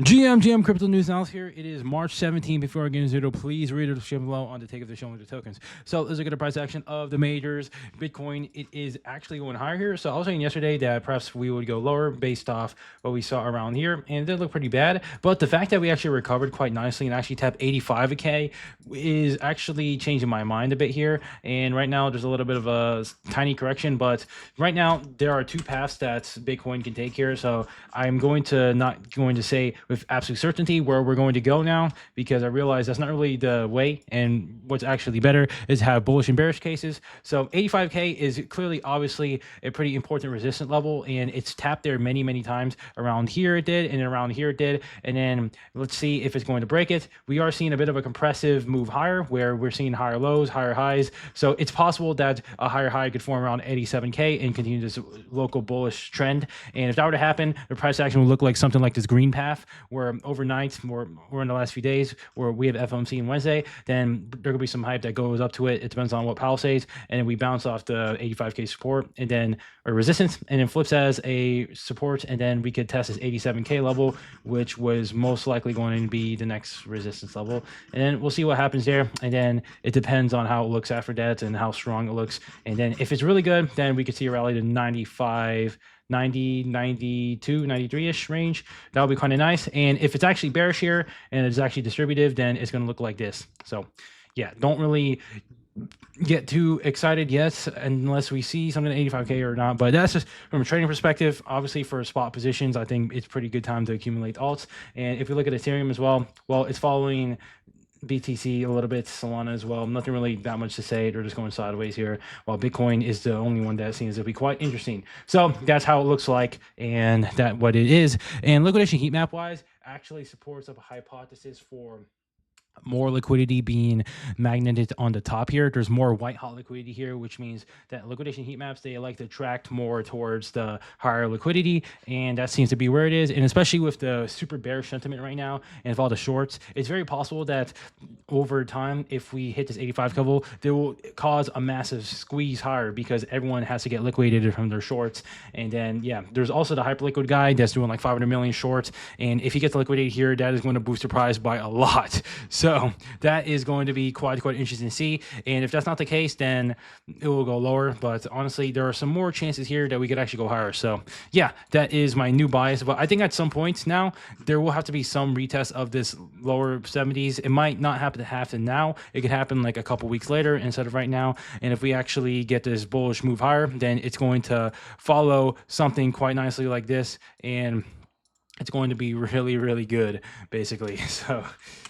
GM Crypto News Analysis here. It is March 17th. Before I get into it, please read the description below on the take of the show with the tokens. So let's look at the price action of the majors. Bitcoin, it is actually going higher here. So I was saying yesterday that perhaps we would go lower based off what we saw around here, and it did look pretty bad. But the fact that we actually recovered quite nicely and actually tapped 85K is actually changing my mind a bit here. And right now, there's a little bit of a tiny correction, but right now there are two paths that Bitcoin can take here. So I'm not going to say with absolute certainty where we're going to go now, because I realize that's not really the way, and what's actually better is have bullish and bearish cases. So 85K is clearly obviously a pretty important resistance level, and it's tapped there many times. Around here it did, and around here it did, and then let's see if it's going to break it. We are seeing a bit of a compressive move higher where we're seeing higher lows, higher highs, so it's possible that a higher high could form around 87K and continue this local bullish trend. And if that were to happen, the price action would look like something like this green path, where overnight or in the last few days where we have FOMC on Wednesday, then there could be some hype that goes up to it. It depends on what Powell says, and then we bounce off the 85K support and then or resistance, and then flips as a support, and then we could test this 87K level, which was most likely going to be the next resistance level, and then we'll see what happens there. And then it depends on how it looks after that and how strong it looks, and then if it's really good, then we could see a rally to 95, 90, 92, 93-ish range. That would be kind of nice. And if it's actually bearish here and it's actually distributive, then it's going to look like this. So yeah, don't really get too excited yet unless we see something at 85K or not. But that's just from a trading perspective. Obviously for spot positions, I think it's pretty good time to accumulate alts. And if you look at Ethereum as well, it's following BTC a little bit, Solana as well. Nothing really that much to say. They're just going sideways here, while Bitcoin is the only one that seems to be quite interesting. So that's how it looks like, and that what it is. And liquidation heat map wise actually supports up a hypothesis for more liquidity being magneted on the top here. There's more white hot liquidity here, which means that liquidation heat maps, they like to attract more towards the higher liquidity, and that seems to be where it is. And especially with the super bearish sentiment right now and with all the shorts, it's very possible that over time, if we hit this 85 level, they will cause a massive squeeze higher because everyone has to get liquidated from their shorts. And then yeah, there's also the hyperliquid guy that's doing like 500 million shorts, and if he gets liquidated here, that is going to boost the price by a lot. So that is going to be quite interesting to see. And if that's not the case, then it will go lower. But honestly, there are some more chances here that we could actually go higher. So yeah, that is my new bias. But I think at some point now, there will have to be some retest of this lower 70s. It might not happen now. It could happen like a couple weeks later instead of right now. And if we actually get this bullish move higher, then it's going to follow something quite nicely like this. And it's going to be really good, basically. So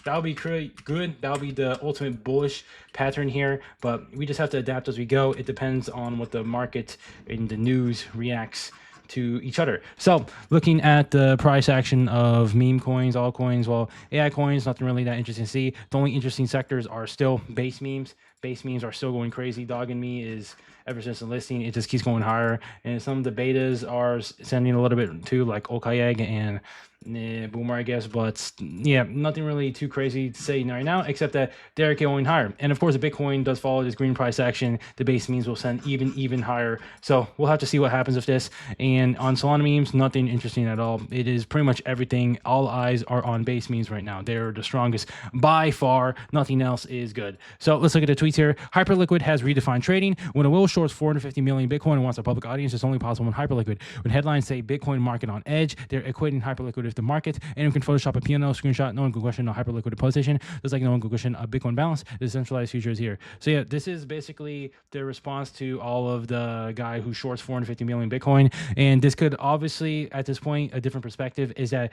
that'll be great, good. That'll be the ultimate bullish pattern here, but we just have to adapt as we go. It depends on what the market and the news reacts to each other. So looking at the price action of meme coins, altcoins, well, AI coins, nothing really that interesting to see. The only interesting sectors are still base memes. Base memes are still going crazy. Dogging me is, ever since the listing, it just keeps going higher. And some of the betas are sending a little bit too, like Okayeg and Boomer, I guess. But yeah, nothing really too crazy to say right now, except that they're going higher. And of course, the Bitcoin does follow this green price action. The base memes will send even higher. So we'll have to see what happens with this. And on Solana memes, nothing interesting at all. It is pretty much everything. All eyes are on base memes right now. They're the strongest by far. Nothing else is good. So let's look at the tweets here. Hyperliquid has redefined trading. When a whale shorts 450 million Bitcoin and wants a public audience, it's only possible in Hyperliquid. When headlines say Bitcoin market on edge, they're equating Hyperliquid with the market. Anyone can Photoshop a P&L screenshot. No one can question a Hyperliquid position. Just like no one can question a Bitcoin balance. The decentralized future is here. So yeah, this is basically the response to all of the guy who shorts 450 million Bitcoin. And this could obviously, at this point, a different perspective is that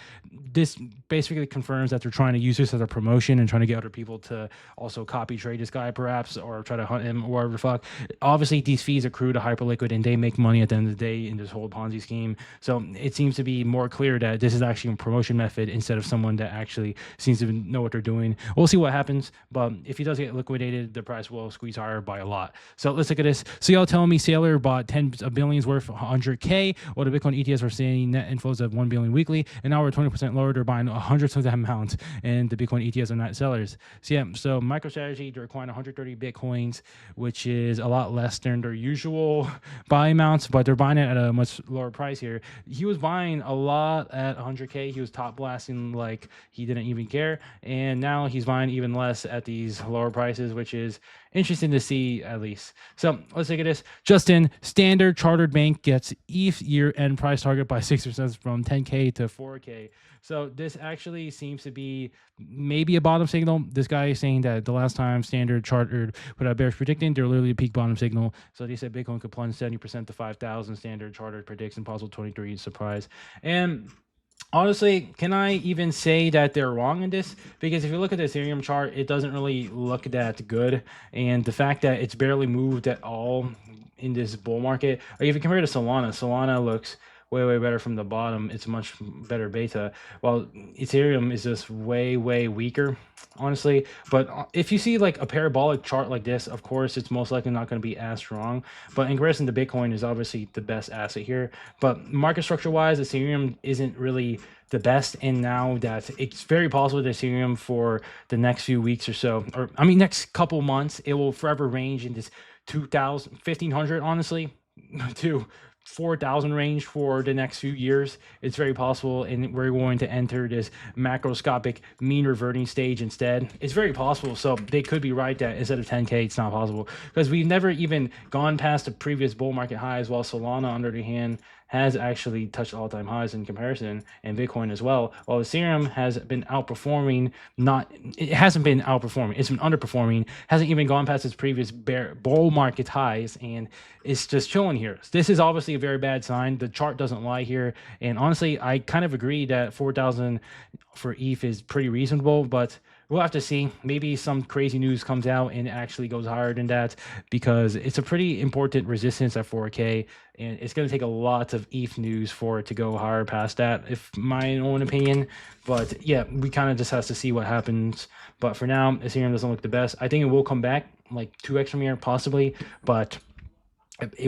this basically confirms that they're trying to use this as a promotion and trying to get other people to also copy trade this guy perhaps, or try to hunt him or whatever the fuck. Obviously, these fees accrue to Hyperliquid and they make money at the end of the day in this whole Ponzi scheme. So it seems to be more clear that this is actually a promotion method instead of someone that actually seems to know what they're doing. We'll see what happens, but if he does get liquidated, the price will squeeze higher by a lot. So let's look at this. So y'all telling me Sailor bought 10 billions worth 100K, while the Bitcoin ETFs are seeing net inflows of 1 billion weekly, and now we're 20% lower. They're buying hundreds of that amount, and the Bitcoin ETFs are not sellers. So yeah, so MicroStrategy, they're acquiring 130 Bitcoins, which is a lot less than their usual buy amounts, but they're buying it at a much lower price here. He was buying a lot at 100K 4K, he was top blasting like he didn't even care, and now he's buying even less at these lower prices, which is interesting to see at least. So let's look at this. Justin, Standard Chartered Bank gets ETH year-end price target by 6% from 10K to 4K. So this actually seems to be maybe a bottom signal. This guy is saying that the last time Standard Chartered put out bearish predicting, they're literally a peak bottom signal. So they said Bitcoin could plunge 70% to 5,000. Standard Chartered predicts impossible 23 surprise. And honestly, can I even say that they're wrong in this? Because if you look at the Ethereum chart, it doesn't really look that good. And the fact that it's barely moved at all in this bull market, or if you compare it to Solana, Solana looks way better from the bottom. It's much better beta, while Ethereum is just way weaker, honestly. But if you see like a parabolic chart like this, of course it's most likely not going to be as strong, but in comparison to Bitcoin is obviously the best asset here. But market structure wise, Ethereum isn't really the best, and now that it's very possible that Ethereum for the next few weeks or so, or I mean next couple months, it will forever range in this 2,000 1,500 honestly to 4,000 range for the next few years. It's very possible, and we're going to enter this macroscopic mean reverting stage instead. It's very possible. So they could be right that instead of 10K, it's not possible, because we've never even gone past the previous bull market highs, while Solana, on the other hand, has actually touched all-time highs in comparison, and Bitcoin as well. While Ethereum has been outperforming, it hasn't been outperforming, it's been underperforming, hasn't even gone past its previous bull market highs, and it's just chilling here. This is obviously a very bad sign. The chart doesn't lie here, and honestly, I kind of agree that 4,000 for ETH is pretty reasonable, but we'll have to see. Maybe some crazy news comes out and it actually goes higher than that, because it's a pretty important resistance at 4K, and it's going to take a lot of ETH news for it to go higher past that, if my own opinion. But yeah, we kind of just have to see what happens. But for now, Ethereum doesn't look the best. I think it will come back like 2x from here possibly, but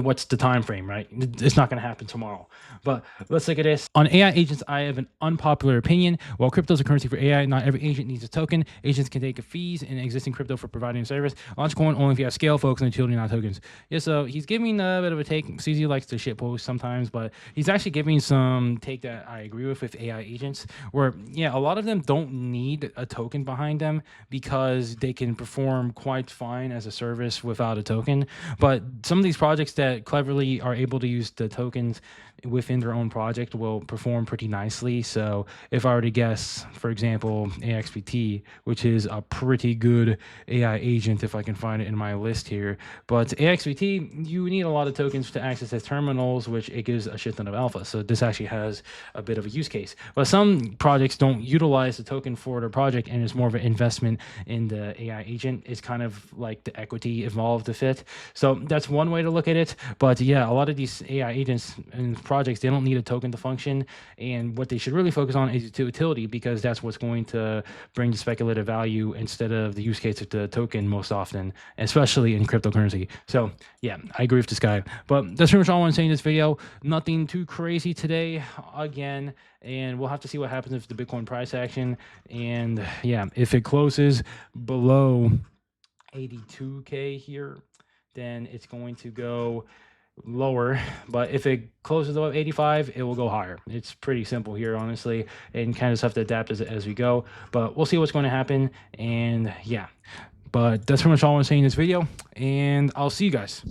what's the time frame, right? It's not going to happen tomorrow. But let's look at this. On AI agents, I have an unpopular opinion. While crypto is a currency for AI, not every agent needs a token. Agents can take fees in existing crypto for providing a service. Launch coin only if you have scale, focus on utility, not tokens. Yeah, so he's giving a bit of a take. CZ likes to shitpost sometimes, but he's actually giving some take that I agree with AI agents, where, yeah, a lot of them don't need a token behind them because they can perform quite fine as a service without a token. But some of these projects that cleverly are able to use the tokens within their own project will perform pretty nicely. So if I were to guess, for example, AXPT, which is a pretty good AI agent if I can find it in my list here, but AXPT, you need a lot of tokens to access its terminals, which it gives a shit ton of alpha. So this actually has a bit of a use case. But some projects don't utilize the token for their project, and it's more of an investment in the AI agent. It's kind of like the equity involved with it. So that's one way to look at it. But yeah, a lot of these AI agents and projects, they don't need a token to function, and what they should really focus on is utility, because that's what's going to bring the speculative value instead of the use case of the token most often, especially in cryptocurrency. So yeah, I agree with this guy. But that's pretty much all I want to say in this video. Nothing too crazy today again, and we'll have to see what happens with the Bitcoin price action. And yeah, if it closes below 82K here, then it's going to go lower. But if it closes above 85, it will go higher. It's pretty simple here, honestly, and kind of just have to adapt as we go. But we'll see what's going to happen. And yeah, but that's pretty much all I want to say in this video, and I'll see you guys.